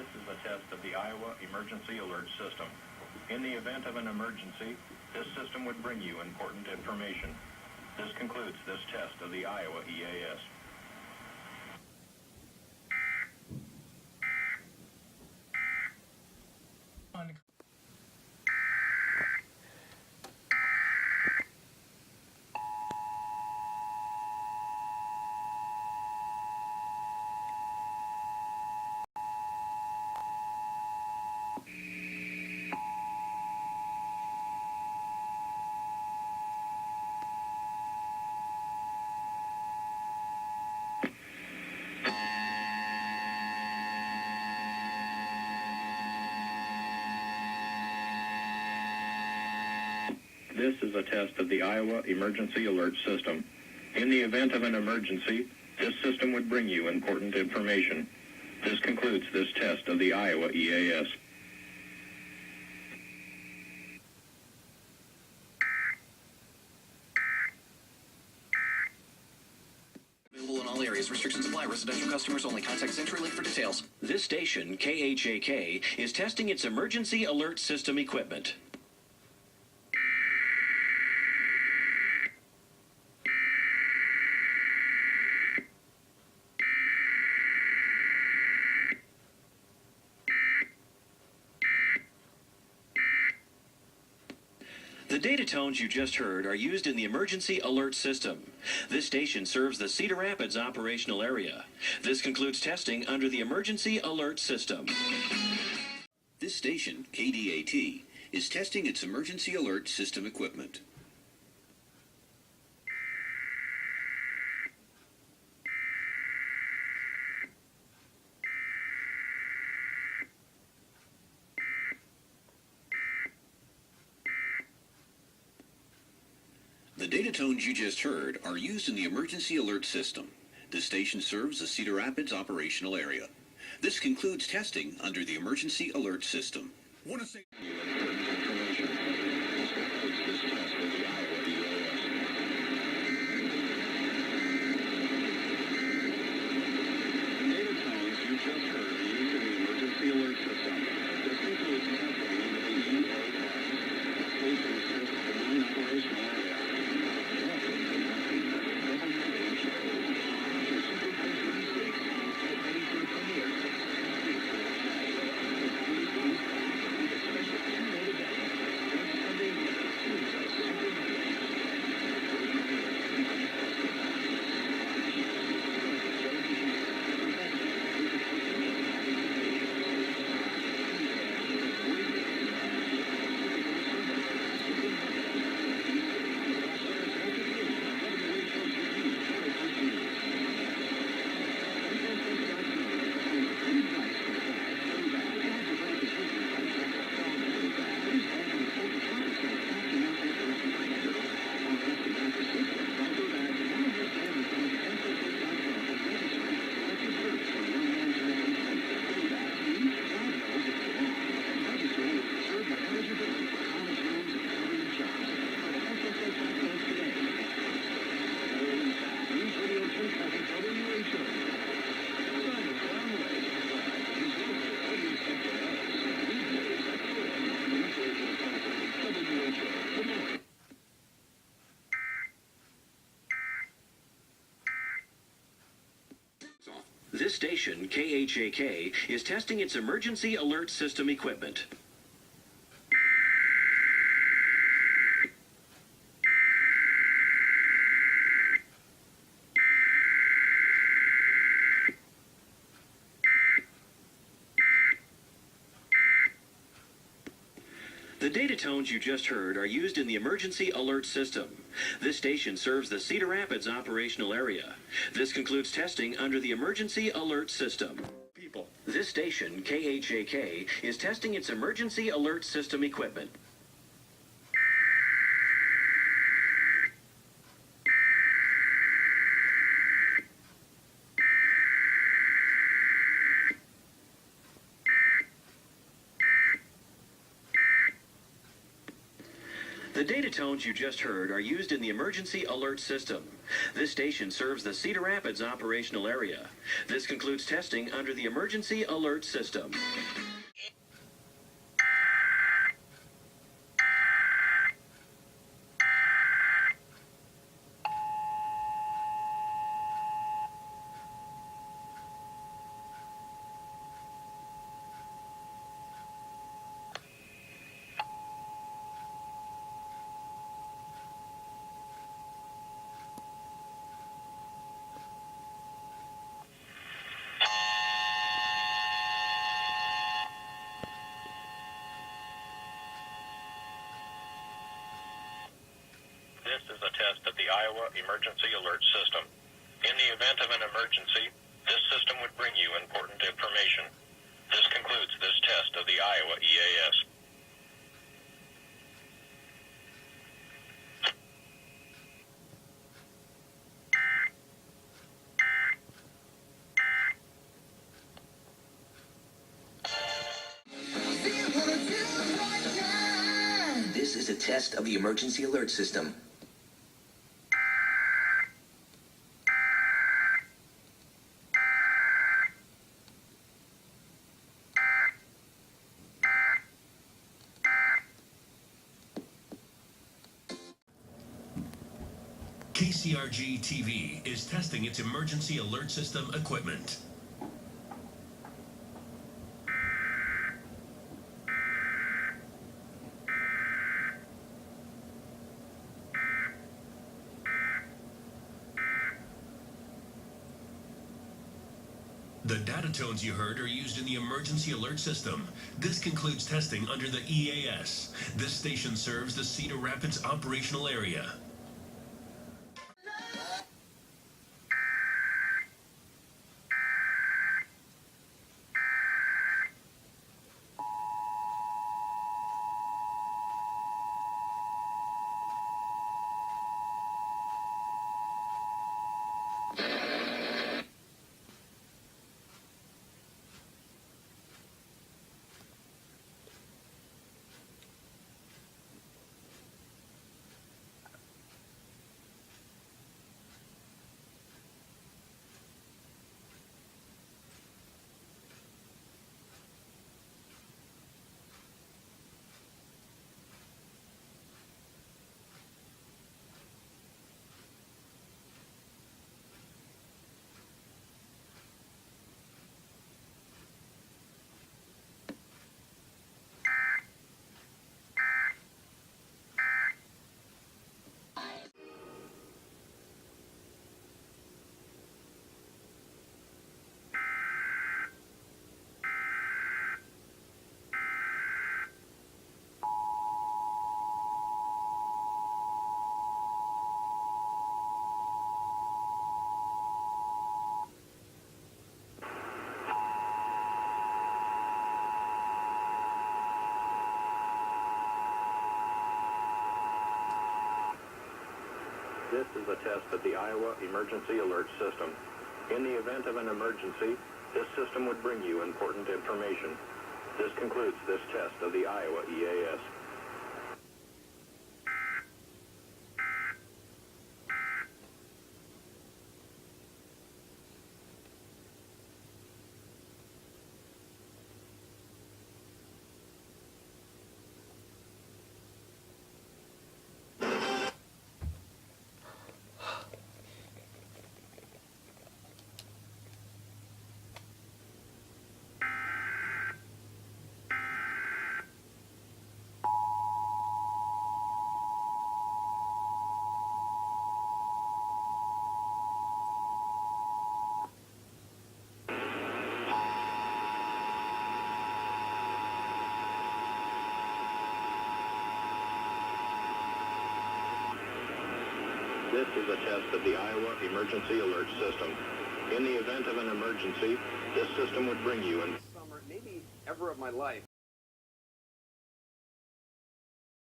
This is a test of the Iowa Emergency Alert System. In the event of an emergency, this system would bring you important information. This concludes this test of the Iowa EAS. This is a test of the Iowa Emergency Alert System. In the event of an emergency, this system would bring you important information. This concludes this test of the Iowa EAS. Available in all areas. Restrictions apply. Residential customers only. Contact CenturyLink for details. This station, KHAK, is testing its emergency alert system equipment. The data tones you just heard are used in the emergency alert system. This station serves the Cedar Rapids operational area. This concludes testing under the emergency alert system. This station, KDAT, is testing its emergency alert system equipment. The data tones you just heard are used in the emergency alert system. This station serves the Cedar Rapids operational area. This concludes testing under the emergency alert system. Want to say This station, KHAK, is testing its emergency alert system equipment. The data tones you just heard are used in the emergency alert system. This station serves the Cedar Rapids operational area. This concludes testing under the emergency alert system. This station, KHAK, is testing its emergency alert system equipment. The data tones you just heard are used in the emergency alert system. This station serves the Cedar Rapids operational area. This concludes testing under the emergency alert system. This is a test of the Iowa Emergency Alert System. In the event of an emergency, this system would bring you important information. This concludes this test of the Iowa EAS. This is a test of the emergency alert system. KCRG TV is testing its emergency alert system equipment. The data tones you heard are used in the emergency alert system. This concludes testing under the EAS. This station serves the Cedar Rapids operational area. This is a test of the Iowa Emergency Alert System. In the event of an emergency, this system would bring you important information. This concludes this test of the Iowa EAS. This is a test of the Iowa Emergency Alert System. In the event of an emergency, this system would bring you in Summer, maybe ever of my life.